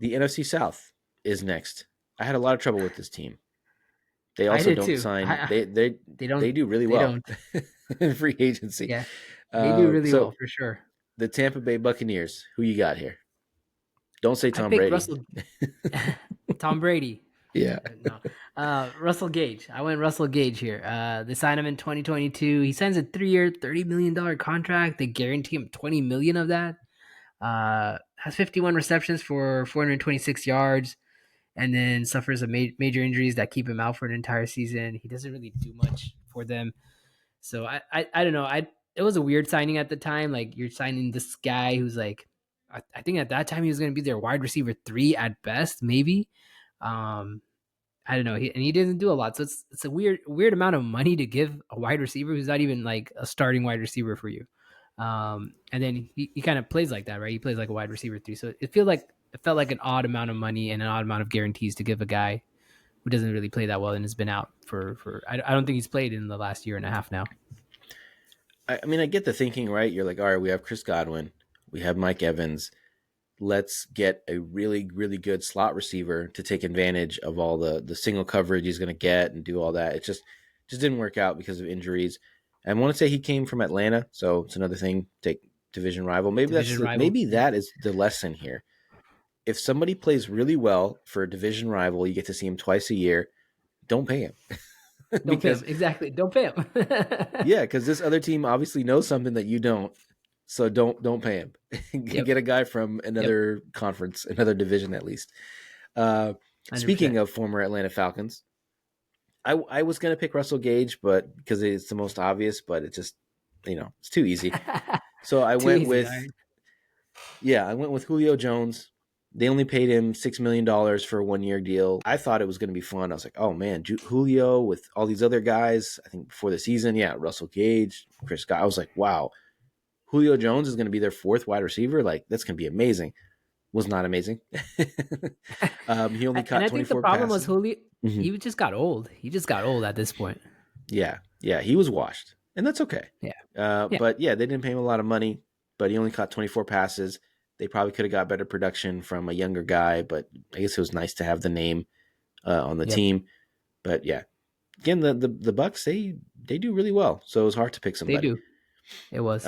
The NFC South is next. I had a lot of trouble with this team. They I also did don't too. sign. They They don't. do really They well don't. in free agency. Yeah, they do really well So for sure. the Tampa Bay Buccaneers. Who you got here? Don't say I Tom picked Brady. Russell, Tom Brady. Yeah. No, Russell Gage. I went Russell Gage here. They signed him in 2022. He signs a 3-year, $30 million contract. They guarantee him 20 million of that. Has 51 receptions for 426 yards, and then suffers a major injuries that keep him out for an entire season. He doesn't really do much for them. So I don't know. It was a weird signing at the time. Like you're signing this guy who's like, I think at that time he was going to be their wide receiver 3 at best, maybe. Um, I don't know. And he didn't do a lot. So it's a weird amount of money to give a wide receiver who's not even like a starting wide receiver for you. And then he kind of plays like that, right? He plays like a wide receiver 3. So it felt like an odd amount of money and an odd amount of guarantees to give a guy who doesn't really play that well and has been out for I don't think he's played in the last year and a half now. I mean, I get the thinking, right? You're like, all right, we have Chris Godwin, we have Mike Evans. Let's get a really, really good slot receiver to take advantage of all the single coverage he's going to get and do all that. It just didn't work out because of injuries. And I want to say he came from Atlanta, so it's another thing. Take division rival. Division rival. Maybe Yep. that is the lesson here. If somebody plays really well for a division rival, you get to see him twice a year. Don't pay him Don't pay him. because Exactly. Don't pay him. yeah, because this other team obviously knows something that you don't. So don't pay him. Yep. Get a guy from Yep. another conference, another division at least. Uh, speaking 100%. of former Atlanta Falcons, I was going to pick Russell Gage, but because it's the most obvious, but it just it's too easy. So Too easy. All right. I went with Julio Jones. They only paid him $6 million for a 1 year deal. I thought it was going to be fun. I was like, oh man, Julio with all these other guys. I think before the season, yeah, Russell Gage, Chris Scott. I was like, wow, Julio Jones is going to be their fourth wide receiver. Like that's going to be amazing. Was not amazing. He only And caught I think the 24 problem was passes. Julio. Mm-hmm. He just got old. He just got old at this point. Yeah, he was washed, and that's okay. Yeah. Yeah. But yeah, they didn't pay him a lot of money, but he only caught 24 passes. They probably could have got better production from a younger guy, but I guess it was nice to have the name on the Yep. team. But yeah, again, the Bucks they do really well, so it was hard to pick They somebody. do. It was.